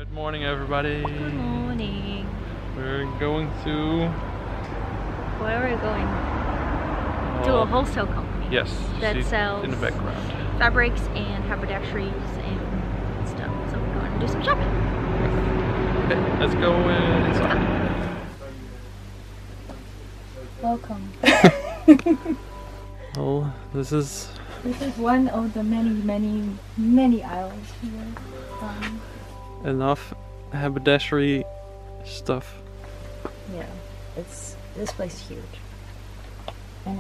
Good morning, everybody. Good morning. We're going to... Where are we going? To a wholesale company. Yes, that sells in the background. Fabrics and haberdasheries and stuff. So we're going to do some shopping. Okay, let's go inside. Welcome. Well, this is one of the many aisles here. enough haberdashery stuff. Yeah, this place is huge, and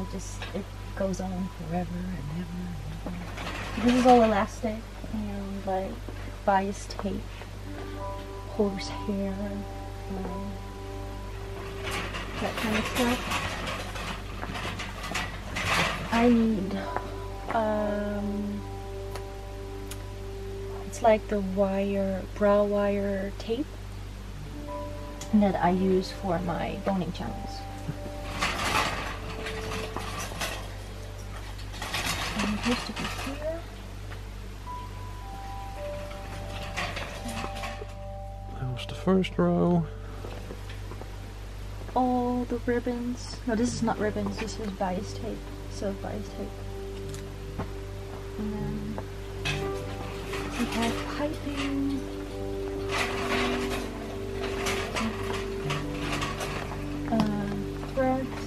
it goes on forever and ever and ever. This is all elastic and like bias tape, horsehair, that kind of stuff. I need it's like the brow wire tape that I use for my boning channels. And it used to be here. That was the first row. All the ribbons. No, this is not ribbons, this is bias tape. Silk bias tape. And then we have piping. Threads.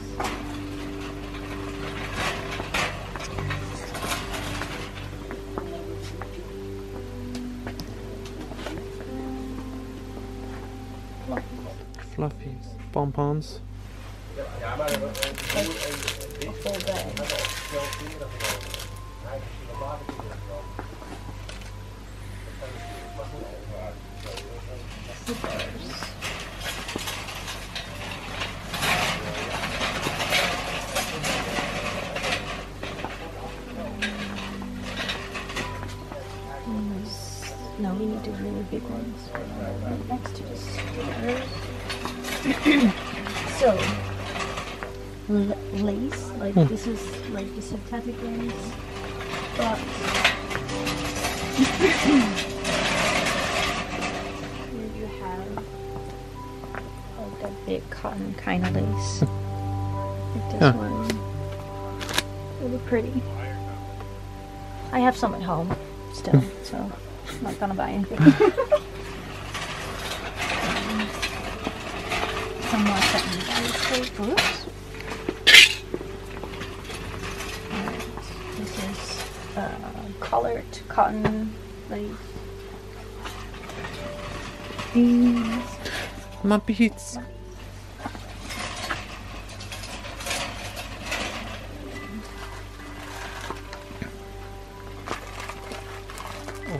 Fluffies. Pompons. A full bag. Zippers. No, we need the really big ones. Next to the squares. So, lace, like this is like the synthetic lace, but here you have like that big cotton kind of lace. Like this one. Really pretty. I have some at home still, so I'm not gonna buy anything. Some more cotton bias tape. Oops. Alright, this is colored cotton lace. Beads. My beads.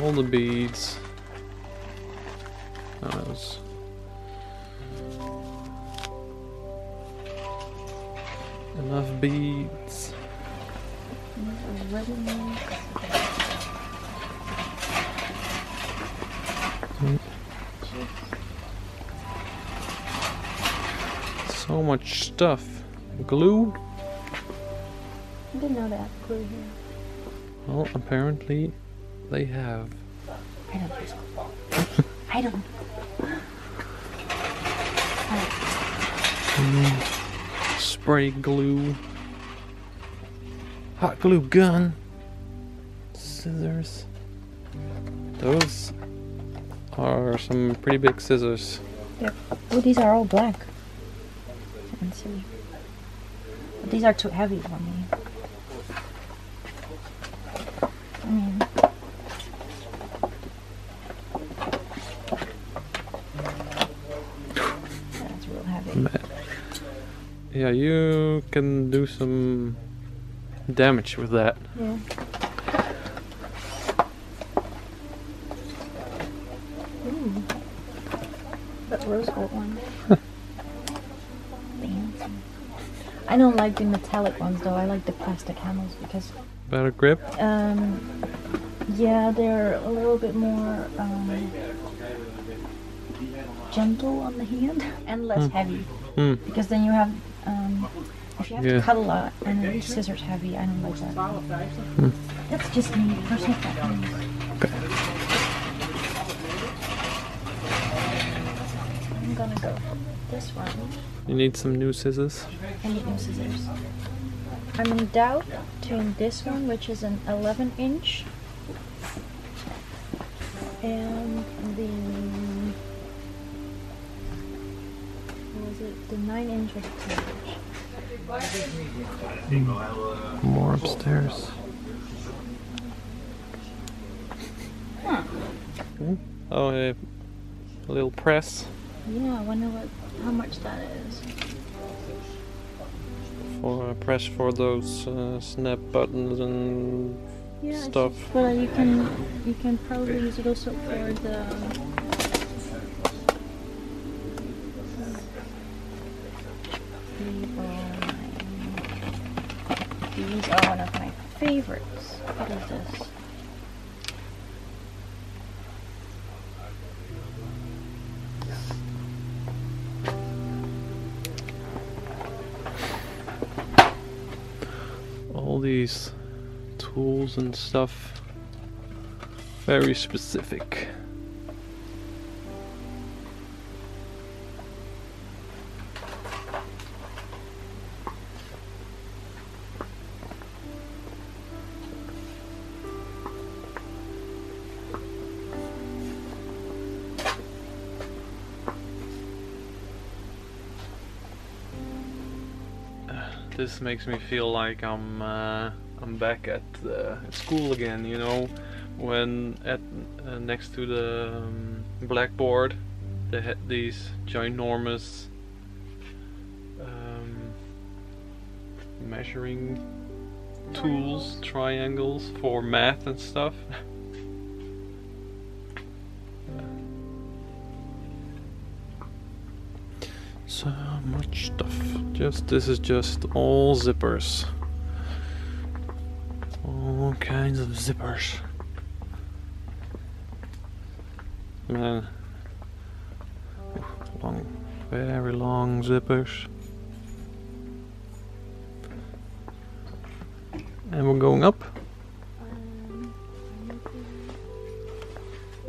All the beads. Those. Enough beads. So much stuff. Glue? I didn't know that. Glue here. Well, apparently they have. I don't know. I don't know. Spray glue. Hot glue gun. Scissors. Those are some pretty big scissors. Yep. Oh, these are all black. You can see. But these are too heavy for me. I mean, that's real heavy. Yeah, you can do some damage with that. Yeah. Ooh. That rose gold one. Fancy. I don't like the metallic ones though. I like the plastic handles because Better grip? yeah, they're a little bit more gentle on the hand and less heavy. Because then you have if you have to cut a lot and then the scissors heavy, I don't like that. That's just me, personal preference. Okay. I'm gonna go for this one. You need some new scissors. I need new scissors. I'm in doubt between this one, which is an 11-inch, and the, what was it? The 9-inch or the 10-inch. More upstairs. Huh. Oh, a little press Yeah, I wonder how much that is. for a press for those snap buttons and Yeah, stuff. but you can probably use it also for the. These are one of my favorites. What is this? All these tools and stuff, very specific. This makes me feel like I'm back at school again. You know, when at next to the blackboard they had these ginormous measuring tools, triangles for math and stuff. So much stuff. This is just all zippers. All kinds of zippers. Man. Very long zippers. And we're going up.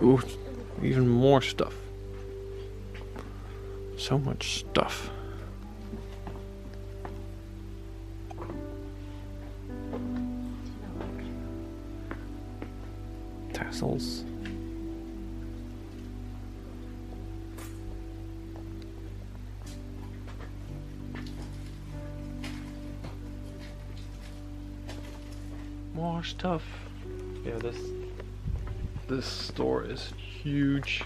Ooh, even more stuff. So much stuff. Tassels. More stuff. Yeah, this store is huge.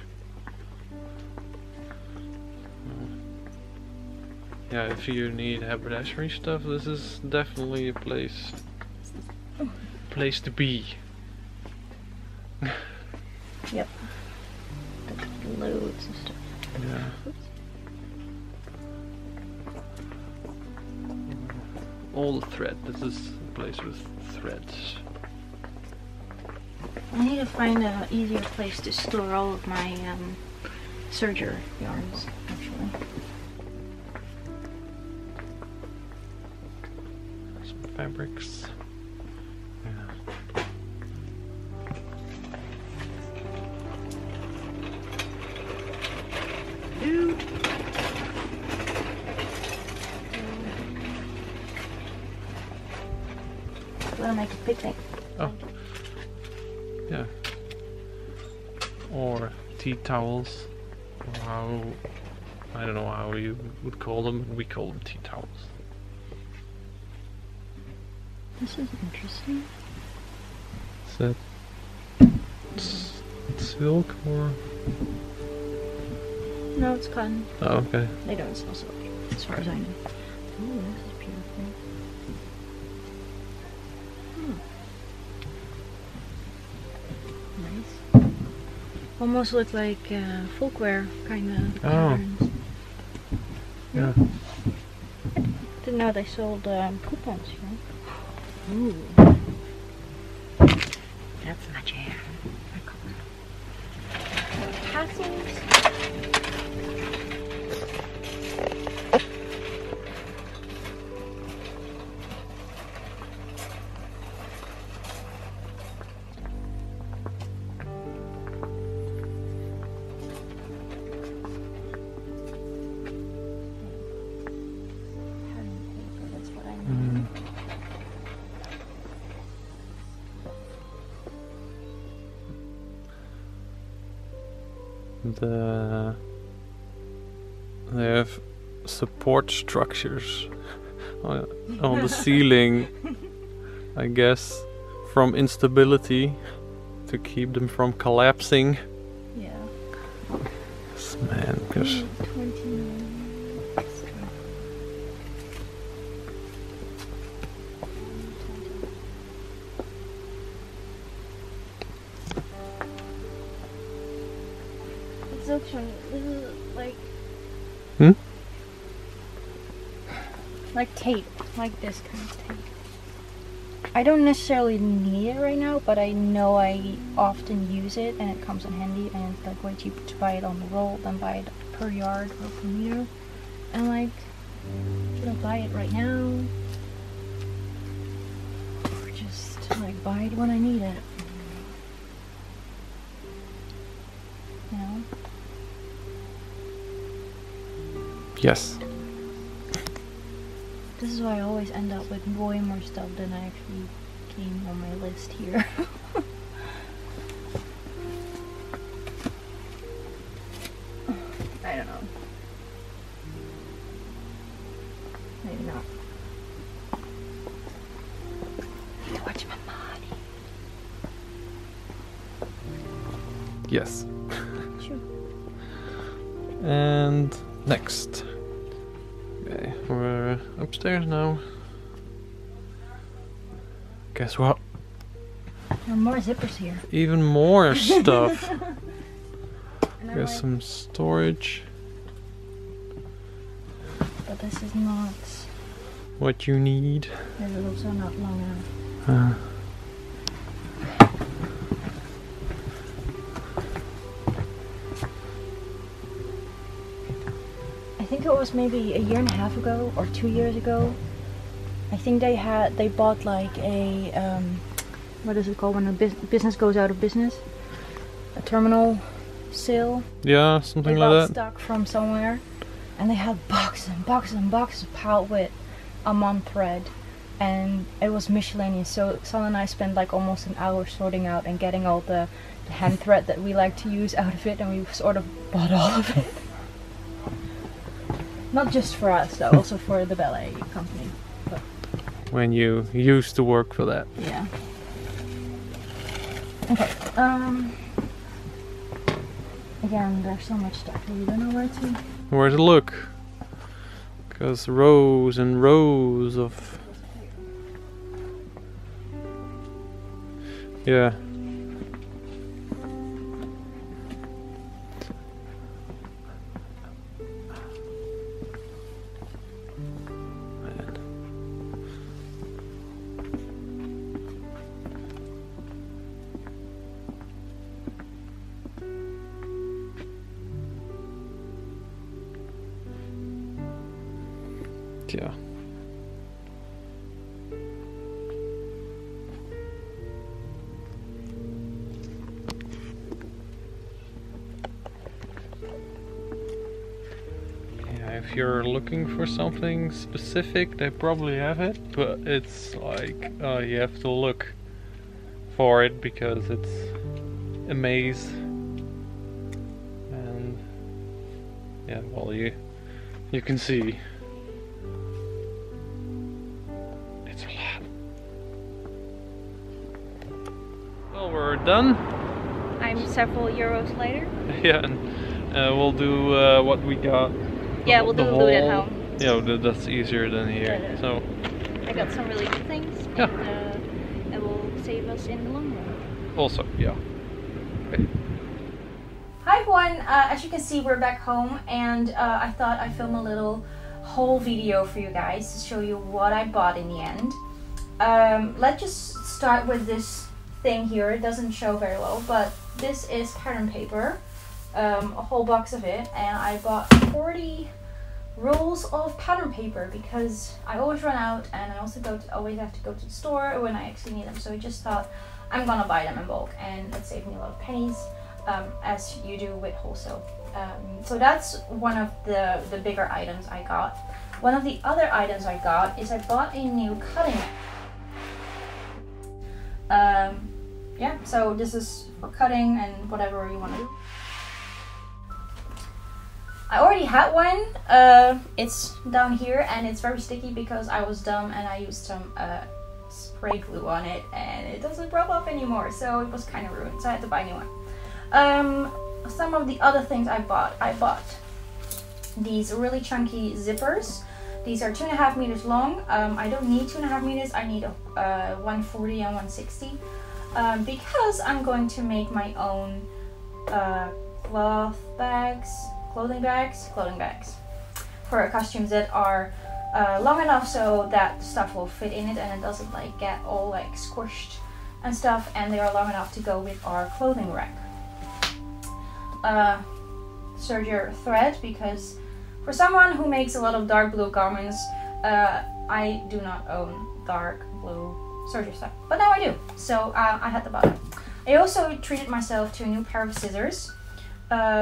Yeah, if you need haberdashery stuff, this is definitely a place to be. Yep. Loads of stuff. Yeah. All the thread. This is a place with threads. I need to find an easier place to store all of my serger yarns, actually. Some fabrics. Yeah. Dude. Wanna make a picnic? Oh. Yeah. Or tea towels. Or how, I don't know how you would call them, but we call them tea towels. This is interesting. Is that silk or? No, it's cotton. Oh, okay. They don't sell silk, as far as I know. Ooh, this is beautiful. Nice. Almost look like folkwear kind of patterns. Yeah. Didn't know they sold coupons here. Ooh. That's my jam. Tassels. they have support structures on the ceiling, I guess, from instability to keep them from collapsing. Yeah. Yes, man, because 29. This is like like tape, like this kind of tape. I don't necessarily need it right now, but I know I often use it and it comes in handy, and it's like way cheaper to buy it on the roll than buy it per yard or per meter. And like, should I buy it right now? Or just like buy it when I need it? You know? yes. This is why I always end up with way more stuff than I actually came on my list here. I don't know. Maybe not. I need to watch my money. Yes. Sure. And next. Okay, we're upstairs now. Guess what? There are more zippers here. Even more stuff. And There's like, some storage. but this is not. What you need. This is also not long enough. I think it was maybe a year and a half ago or 2 years ago. I think they bought like a what is it called when a business goes out of business? A terminal sale. Yeah, something They like got that. stuck from somewhere, and they had boxes and boxes and boxes piled with Amman thread, and it was miscellaneous. So Son and I spent like almost an hour sorting out and getting all the hand thread that we like to use out of it, and we sort of bought all of it. Not just for us though, also for the ballet company. But When you used to work for that. yeah. Okay. Again, there's so much stuff that we don't know where to. Where to look? Because rows and rows of. Yeah. Yeah. Yeah, if you're looking for something specific, they probably have it, but it's like you have to look for it because it's a maze. And yeah, well, you can see. Well, we're done. I'm several euros later. Yeah, and we'll do what we got. Yeah, we'll do the the loot at whole- home. Yeah, that's easier than here. Yeah. So I got some really good things, Yeah. and it will save us in the long run. also, yeah. Okay. Hi everyone, as you can see we're back home, and I thought I'd film a little haul video for you guys to show you what I bought in the end. Let's just start with this thing here. It doesn't show very well, but this is pattern paper, a whole box of it, and I bought 40 rolls of pattern paper because I always run out, and I also always have to go to the store when I actually need them. So I just thought I'm gonna buy them in bulk, and it saved me a lot of pennies, as you do with wholesale. So that's one of the bigger items I got. One of the other items I got is I bought a new cutting. Yeah, so this is for cutting and whatever you want to do. I already had one. It's down here and it's very sticky because I was dumb and I used some spray glue on it and it doesn't rub off anymore, so it was kind of ruined, so I had to buy a new one. Some of the other things I bought these really chunky zippers. These are 2.5 meters long. I don't need 2.5 meters, I need 140 and 160 because I'm going to make my own clothing bags for costumes that are long enough so that stuff will fit in it and it doesn't like get all like squished and stuff, and they are long enough to go with our clothing rack. Serger thread, because for someone who makes a lot of dark blue garments, I do not own dark blue serger stuff, but now I do, so I had to buy it. I also treated myself to a new pair of scissors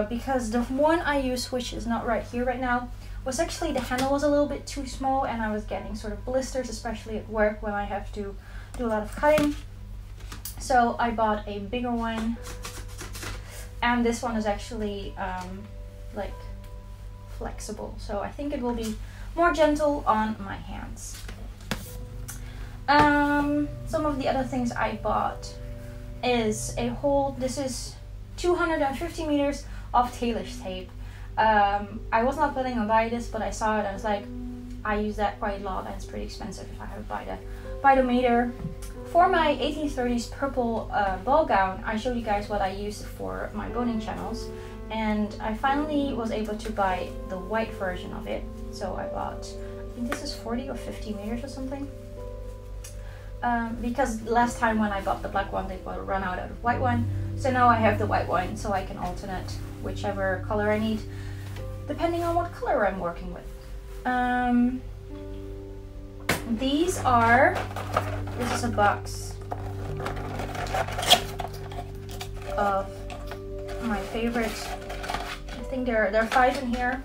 because the one I use, which is not right here right now, was actually, the handle was a little bit too small and I was getting sort of blisters, especially at work when I have to do a lot of cutting. So I bought a bigger one, and this one is actually like flexible, so I think it will be more gentle on my hands. Some of the other things I bought is this is 250 meters of tailor's tape. I was not planning on buying this, but I saw it and I was like, I use that quite a lot and it's pretty expensive if I have to buy the meter. For my 1830s purple ball gown, I showed you guys what I used for my boning channels, and I finally was able to buy the white version of it. So I bought, I think this is 40 or 50 meters or something. Because last time when I bought the black one, they would run out of the white one. So now I have the white one, so I can alternate whichever color I need, depending on what color I'm working with. This is a box of my favorite. I think there are 5 in here.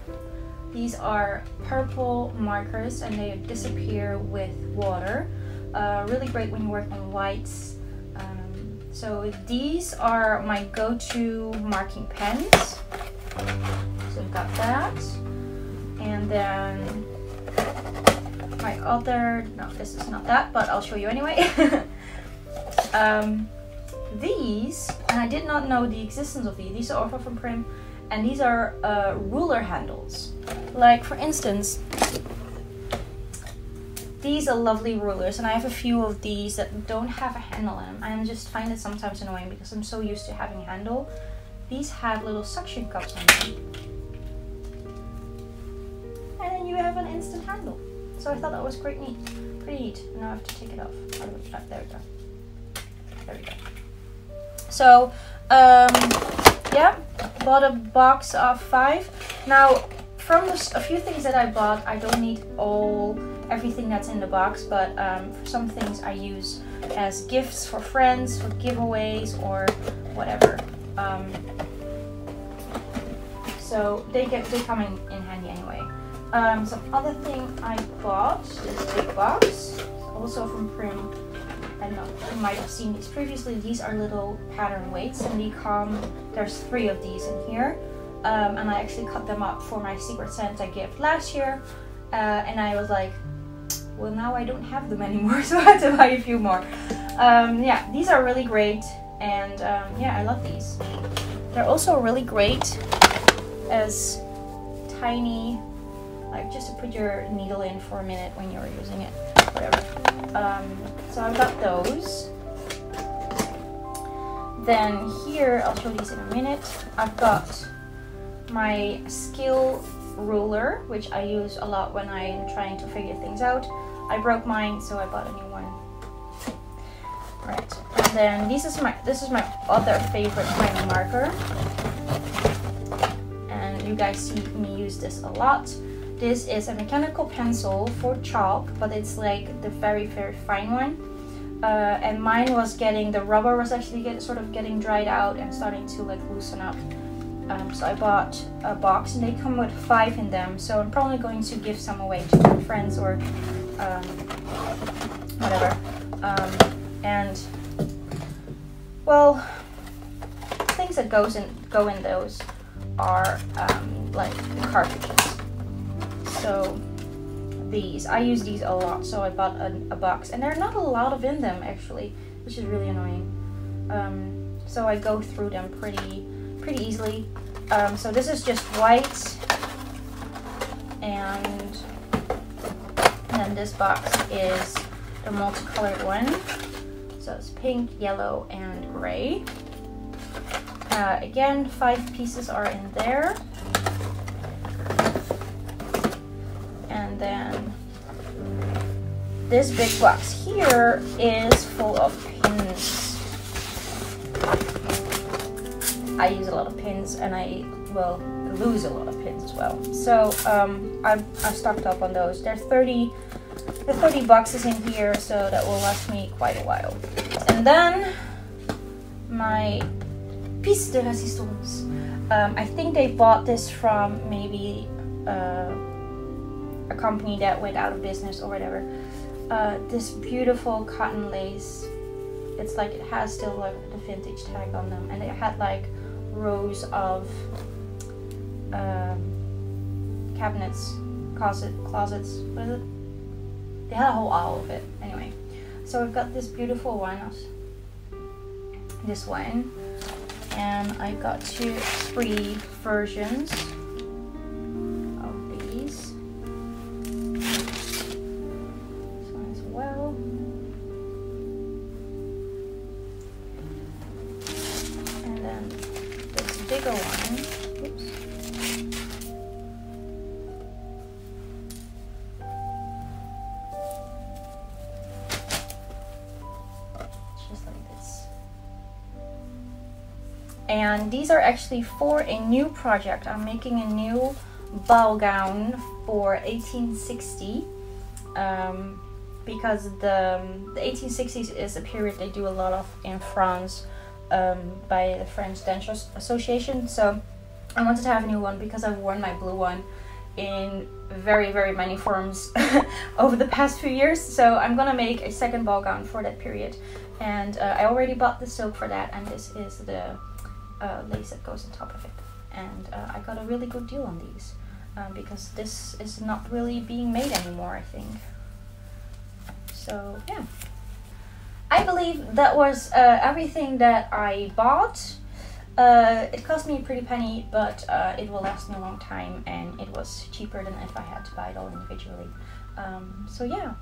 These are purple markers and they disappear with water. Really great when you work on whites. So these are my go-to marking pens. So we've got that. And then my other, no, this is not that, but I'll show you anyway. These, and I did not know the existence of these are also from Prim, and these are ruler handles. Like for instance, these are lovely rulers, and I have a few of these that don't have a handle in them. I just find it sometimes annoying because I'm so used to having a handle. These have little suction cups on them. And then you have an instant handle. So I thought that was pretty neat. Now I have to take it off. There we go. There we go. So, yeah, bought a box of 5. Now, from a few things that I bought, I don't need everything that's in the box, but for some things I use as gifts for friends, for giveaways, or whatever. So they come in handy anyway. Some other thing I bought, this big box, also from Prim. I don't know, you might have seen these previously. These are little pattern weights, and there's 3 of these in here. And I actually cut them up for my Secret Santa gift last year. And I was like, well, now I don't have them anymore, so I had to buy a few more. Yeah, these are really great, and yeah, I love these. They're also really great as tiny, like just to put your needle in for a minute when you're using it, whatever. So I've got those. Then here, I'll show these in a minute. I've got my scale ruler, which I use a lot when I'm trying to figure things out. I broke mine, so I bought a new one. Right, and then this is my other favorite tiny marker, and you guys see me use this a lot. This is a mechanical pencil for chalk, but it's like the very, very fine one. And mine was the rubber was actually sort of getting dried out and starting to like loosen up. So I bought a box, and they come with 5 in them. So I'm probably going to give some away to my friends or whatever. And well, things that go in those are like the cartridges. So I use these a lot, so I bought a box, and there are not a lot of in them actually, which is really annoying. So I go through them pretty easily. So this is just white, and then this box is the multicolored one. So it's pink, yellow, and gray. Again, 5 pieces are in there. And then this big box here is full of pins. I use a lot of pins, and I will lose a lot of pins as well. So I've stocked up on those. There are 30 boxes in here, so that will last me quite a while. And then my piece de resistance. I think they bought this from maybe a company that went out of business or whatever. This beautiful cotton lace. It's like it has still like the vintage tag on them, and it had like rows of cabinets, closets. What is it? They had a whole aisle of it. Anyway, so we've got this beautiful one, this one, and I got 2 free versions of these. This one as well. And then this bigger one. Oops. Just like this. And these are actually for a new project. I'm making a new ball gown for 1860, because the 1860s is a period they do a lot of in France, by the French Dentures Association. So I wanted to have a new one because I've worn my blue one in very many forms over the past few years. So I'm gonna make a second ball gown for that period, and I already bought the silk for that, and this is the lace that goes on top of it. And I got a really good deal on these, because this is not really being made anymore, I think. So yeah, I believe that was everything that I bought. It cost me a pretty penny, but it will last me a long time, and it was cheaper than if I had to buy it all individually. So yeah,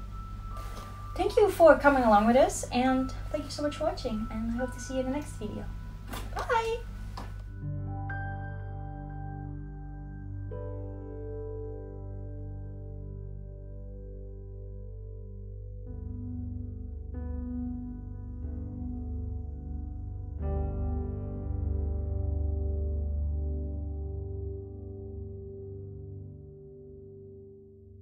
thank you for coming along with us, and thank you so much for watching, and I hope to see you in the next video. Bye!